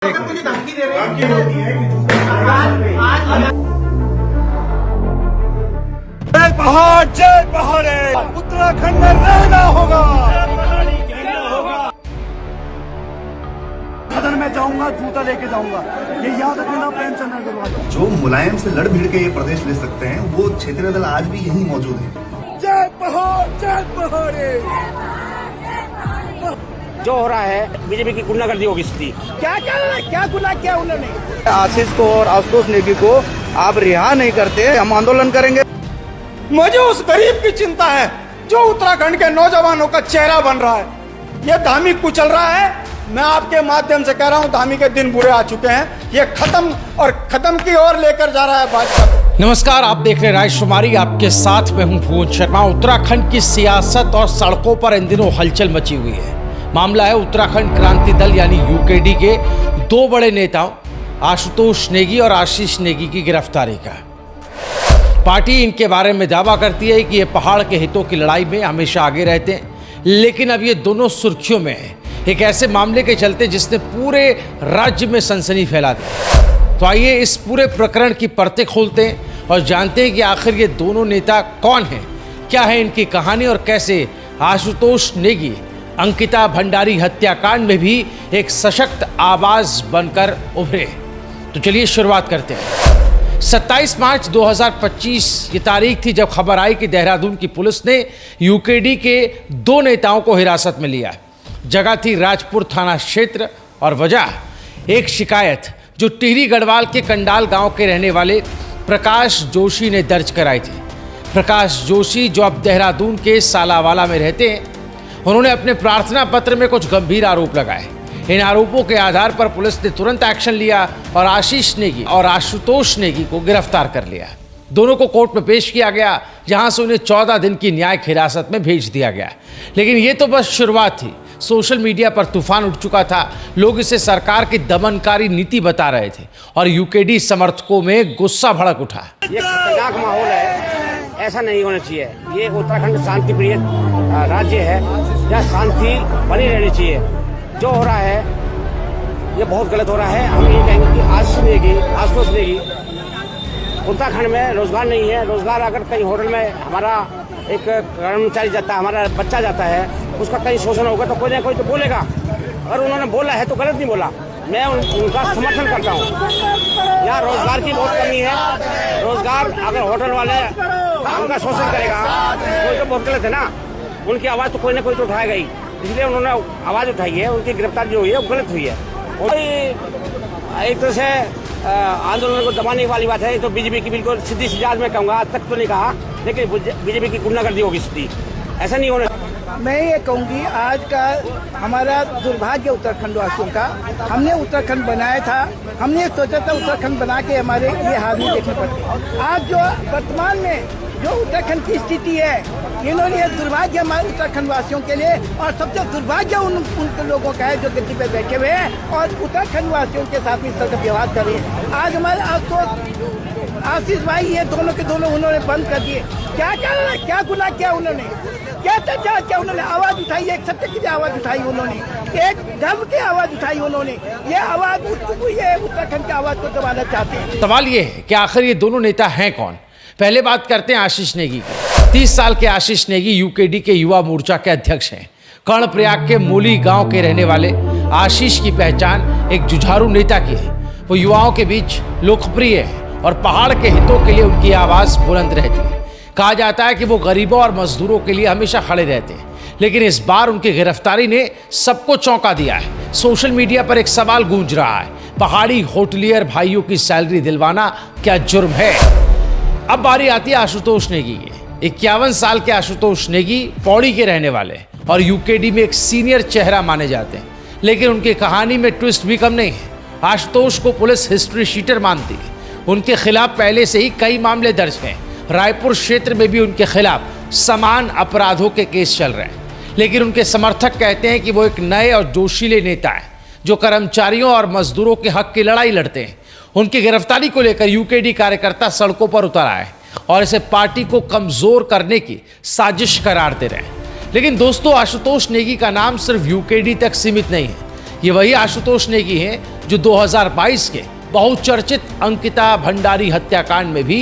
अगर मुझे धमकी दे रहे हैं जय पहाड़े उत्तराखंड में रहना होगा। सदन में जाऊंगा, जूता लेके जाऊंगा, ये याद रखना प्रेमचंद अग्रवाल। जो मुलायम से लड़ भिड़ के ये प्रदेश ले सकते हैं वो क्षेत्रीय दल आज भी यहीं मौजूद है। जय पहाड़े। जो हो रहा है बीजेपी की गुंडागर्दी होगी स्थिति। क्या गुनाह किया उन्होंने? आशीष को और आशुतोष नेगी को आप रिहा नहीं करते, हम आंदोलन करेंगे। मुझे उस गरीब की चिंता है जो उत्तराखंड के नौजवानों का चेहरा बन रहा है। ये धामी कुचल रहा है। मैं आपके माध्यम से कह रहा हूँ, धामी के दिन बुरे आ चुके हैं। ये खत्म की ओर लेकर जा रहा है भाजपा को। नमस्कार, आप देख रहे हैं राजकुमारी, आपके साथ मैं हूं भुवन शर्मा। उत्तराखंड की सियासत और सड़कों पर इन दिनों हलचल मची हुई है। मामला है उत्तराखंड क्रांति दल यानी यूकेडी के दो बड़े नेताओं आशुतोष नेगी और आशीष नेगी की गिरफ्तारी का। पार्टी इनके बारे में दावा करती है कि ये पहाड़ के हितों की लड़ाई में हमेशा आगे रहते हैं, लेकिन अब ये दोनों सुर्खियों में हैं एक ऐसे मामले के चलते जिसने पूरे राज्य में सनसनी फैला दी। तो आइए इस पूरे प्रकरण की परतें खोलते हैं और जानते हैं कि आखिर ये दोनों नेता कौन हैं, क्या है इनकी कहानी और कैसे आशुतोष नेगी अंकिता भंडारी हत्याकांड में भी एक सशक्त आवाज बनकर उभरे। तो चलिए शुरुआत करते हैं। 27 मार्च 2025 ये तारीख थी जब खबर आई कि देहरादून की पुलिस ने यूकेडी के दो नेताओं को हिरासत में लिया। जगह थी राजपुर थाना क्षेत्र और वजह एक शिकायत जो टिहरी गढ़वाल के कंडाल गांव के रहने वाले प्रकाश जोशी ने दर्ज कराई थी। प्रकाश जोशी जो अब देहरादून के सालावाला में रहते हैं, उन्होंने अपने प्रार्थना पत्र में कुछ गंभीर आरोप लगाए। इन आरोपों के आधार पर पुलिस ने तुरंत एक्शन लिया और आशीष नेगी और आशुतोष नेगी को गिरफ्तार कर लिया। दोनों को कोर्ट में पेश किया गया, जहां से उन्हें 14 दिन की न्यायिक हिरासत में भेज दिया गया। लेकिन ये तो बस शुरुआत थी। सोशल मीडिया पर तूफान उठ चुका था। लोग इसे सरकार की दमनकारी नीति बता रहे थे और यूकेडी समर्थकों में गुस्सा भड़क उठा। ये खतरनाक माहौल है, ऐसा नहीं होना चाहिए। ये उत्तराखंड शांति प्रिय राज्य है, यहाँ शांति बनी रहनी चाहिए। जो हो रहा है ये बहुत गलत हो रहा है। हम ये कहेंगे कि आशुतोष नेगी उत्तराखंड में रोजगार नहीं है। रोजगार अगर कहीं होटल में हमारा एक कर्मचारी जाता है, हमारा बच्चा जाता है, उसका कहीं शोषण होगा तो कोई ना कोई तो बोलेगा। और उन्होंने बोला है तो गलत नहीं बोला। मैं उनका समर्थन करता हूँ। यहाँ रोजगार की बहुत कमी है। रोजगार अगर होटल वाले उनका शोषण करेगा तो बहुत गलत है ना। उनकी आवाज़ तो कोई ना कोई तो उठाएगा ही, इसलिए उन्होंने आवाज़ उठाई है। उनकी गिरफ्तारी जो हुई है वो गलत हुई है। और एक तरह से आंदोलन को दबाने वाली बात है। तो बीजेपी की बिल्कुल सीधी सी जात में कहूँगा, आज तक तो नहीं कहा, लेकिन बीजेपी की गुंडागर्दी होगी स्थिति। ऐसा नहीं होना। मैं ये कहूँगी आज का हमारा दुर्भाग्य उत्तराखंड वासियों का। हमने उत्तराखंड बनाया था, हमने सोचा था उत्तराखंड बना के हमारे ये हालत देखने पड़ते। आज जो वर्तमान में जो उत्तराखंड की स्थिति है, इन्होंने दुर्भाग्य हमारे उत्तराखंड वासियों के लिए और सबसे दुर्भाग्य उन लोगों का है जो गद्दी पे बैठे हुए हैं और उत्तराखंड वासियों के साथ इस तरह का व्यवहार कर रहे हैं। आज हमारे आशीष भाई ये दोनों के दोनों उन्होंने बंद कर दिए। क्या गुनाह किया उन्होंने? क्या उन्होंने आवाज उठाई? एक सत्य की आवाज उठाई उन्होंने, एक धर्म की आवाज उठाई उन्होंने। ये आवाज ये उत्तराखंड की आवाज को दबाना चाहते हैं। सवाल ये है कि आखिर ये दोनों नेता हैं कौन। पहले बात करते हैं आशीष नेगी की। 30 साल के आशीष नेगी यूकेडी के युवा मोर्चा के अध्यक्ष हैं। कर्णप्रयाग के मूली गांव के रहने वाले आशीष की पहचान एक जुझारू नेता की है। वो युवाओं के बीच लोकप्रिय है और पहाड़ के हितों के लिए उनकी आवाज बुलंद रहती है। कहा जाता है कि वो गरीबों और मजदूरों के लिए हमेशा खड़े रहते हैं, लेकिन इस बार उनकी गिरफ्तारी ने सबको चौंका दिया है। सोशल मीडिया पर एक सवाल गूंज रहा है, पहाड़ी होटलियर भाइयों की सैलरी दिलवाना क्या जुर्म है? अब बारी आती है आशुतोष नेगी की। 51 साल के आशुतोष नेगी पौड़ी के रहने वाले और यूकेडी में एक सीनियर चेहरा माने जाते हैं, लेकिन उनकी कहानी में ट्विस्ट भी कम नहीं है। आशुतोष को पुलिस हिस्ट्री शीटर मानती है। उनके खिलाफ पहले से ही कई मामले दर्ज हैं। रायपुर क्षेत्र में भी उनके खिलाफ समान अपराधों के केस चल रहे हैं, लेकिन उनके समर्थक कहते हैं कि वो एक नए और जोशीले नेता है जो कर्मचारियों और मजदूरों के हक की लड़ाई लड़ते हैं। उनकी गिरफ्तारी को लेकर यूकेडी कार्यकर्ता सड़कों पर उतर आए और इसे पार्टी को कमजोर करने की साजिश करार दे रहे हैं। लेकिन दोस्तों, आशुतोष नेगी का नाम सिर्फ यूकेडी तक सीमित नहीं है। ये वही आशुतोष नेगी हैं जो 2022 के बहुचर्चित अंकिता भंडारी हत्याकांड में भी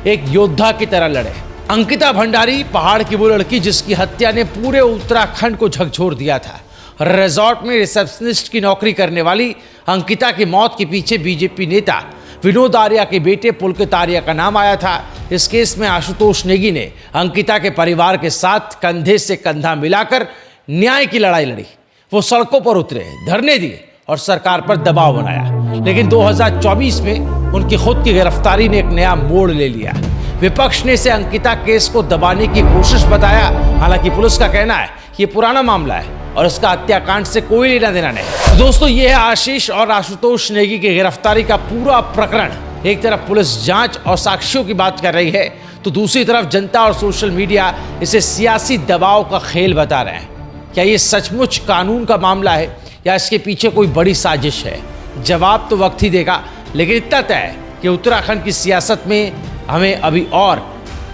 एक योद्धा की तरह लड़े। अंकिता भंडारी पहाड़ की वो लड़की जिसकी हत्या ने पूरे उत्तराखंड को झकझोर दिया था। रिजॉर्ट में रिसेप्शनिस्ट की नौकरी करने वाली अंकिता की मौत के पीछे बीजेपी नेता विनोद आर्या के बेटे पुलकित आर्या का नाम आया था। इस केस में आशुतोष नेगी ने अंकिता के परिवार के साथ कंधे से कंधा मिलाकर न्याय की लड़ाई लड़ी। वो सड़कों पर उतरे, धरने दिए और सरकार पर दबाव बनाया। लेकिन 2024 में उनकी खुद की गिरफ्तारी ने एक नया मोड़ ले लिया। विपक्ष ने इसे अंकिता केस को दबाने की कोशिश बताया। हालांकि पुलिस का कहना है कि ये पुराना मामला है और इसका हत्याकांड से कोई लेना देना नहीं। दोस्तों, ये है आशीष और आशुतोष नेगी की गिरफ्तारी का पूरा प्रकरण। एक तरफ पुलिस जांच और साक्ष्यों की बात कर रही है, तो दूसरी तरफ जनता और सोशल मीडिया इसे सियासी दबाव का खेल बता रहे हैं। क्या ये सचमुच कानून का मामला है या इसके पीछे कोई बड़ी साजिश है? जवाब तो वक्त ही देगा, लेकिन इतना तय है कि उत्तराखंड की सियासत में हमें अभी और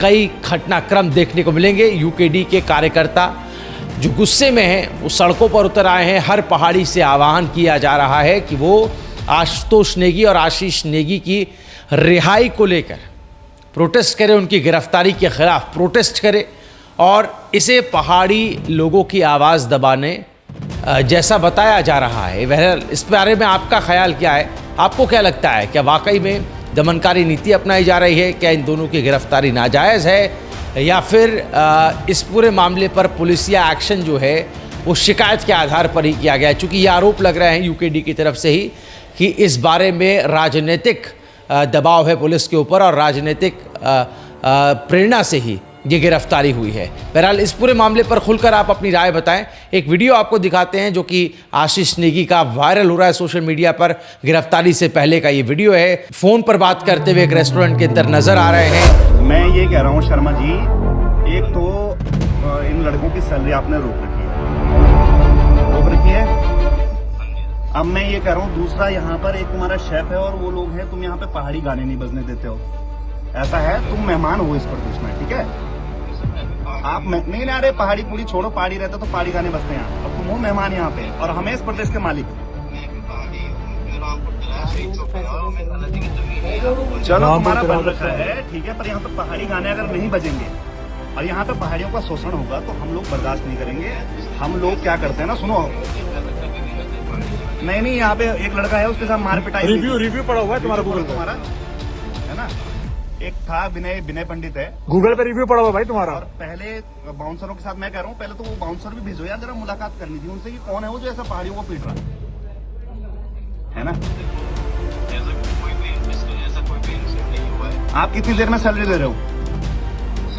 कई घटनाक्रम देखने को मिलेंगे। यूकेडी के कार्यकर्ता जो गुस्से में हैं वो सड़कों पर उतर आए हैं। हर पहाड़ी से आह्वान किया जा रहा है कि वो आशुतोष नेगी और आशीष नेगी की रिहाई को लेकर प्रोटेस्ट करें, उनकी गिरफ्तारी के खिलाफ प्रोटेस्ट करें और इसे पहाड़ी लोगों की आवाज़ दबाने जैसा बताया जा रहा है। बहरहाल इस बारे में आपका ख्याल क्या है? आपको क्या लगता है? क्या वाकई में दमनकारी नीति अपनाई जा रही है? क्या इन दोनों की गिरफ्तारी नाजायज़ है या फिर इस पूरे मामले पर पुलिसिया एक्शन जो है वो शिकायत के आधार पर ही किया गया है? चूँकि ये आरोप लग रहे हैं यूकेडी की तरफ से ही कि इस बारे में राजनीतिक दबाव है पुलिस के ऊपर और राजनीतिक प्रेरणा से ही ये गिरफ्तारी हुई है। बहरहाल इस पूरे मामले पर खुलकर आप अपनी राय बताएं। एक वीडियो आपको दिखाते हैं जो कि आशीष नेगी का वायरल हो रहा है सोशल मीडिया पर। गिरफ्तारी से पहले का ये वीडियो है। फोन पर बात करते हुए एक रेस्टोरेंट के अंदर नजर आ रहे हैं। मैं ये कह रहा हूँ शर्मा जी, एक तो इन लड़कों की सैलरी आपने रोक रखी है। अब मैं ये कह रहा हूँ दूसरा, यहाँ पर एक तुम्हारा शेफ है और वो लोग हैं, तुम यहाँ पे पहाड़ी गाने नहीं बजने देते हो। ऐसा है, तुम मेहमान हो इस प्रदेश में, ठीक है? आप नहीं ना, अरे पहाड़ी पूरी छोड़ो, पहाड़ी रहते तो पहाड़ी गाने बजते हैं। अब तुम हो मेहमान यहाँ पे और हमें इस प्रदेश के मालिक। चलो तुम्हारा बन रखा है, ठीक है, पर यहाँ पे पहाड़ी गाने अगर नहीं बजेंगे और यहाँ पे पहाड़ियों का शोषण होगा तो हम लोग बर्दाश्त नहीं करेंगे। हम लोग क्या करते हैं ना, सुनो, नहीं, यहाँ पे एक लड़का है, उसके साथ मार पिटाई। रिव्यू पड़ा हुआ है तुम्हारा गूगल, तुम्हारा है ना? एक था विनय पंडित है, गूगल पे रिव्यू पड़ा हुआ भाई तुम्हारा। और पहले बाउंसरों के साथ मैं कह रहा हूँ, पहले तो वो बाउंसर भी भेजो यार, जरा मुलाकात करनी थी उनसे कि कौन है वो जो ऐसा पहाड़ियों को पीट रहा है ना? आप कितनी देर में सैलरी दे रहे हो?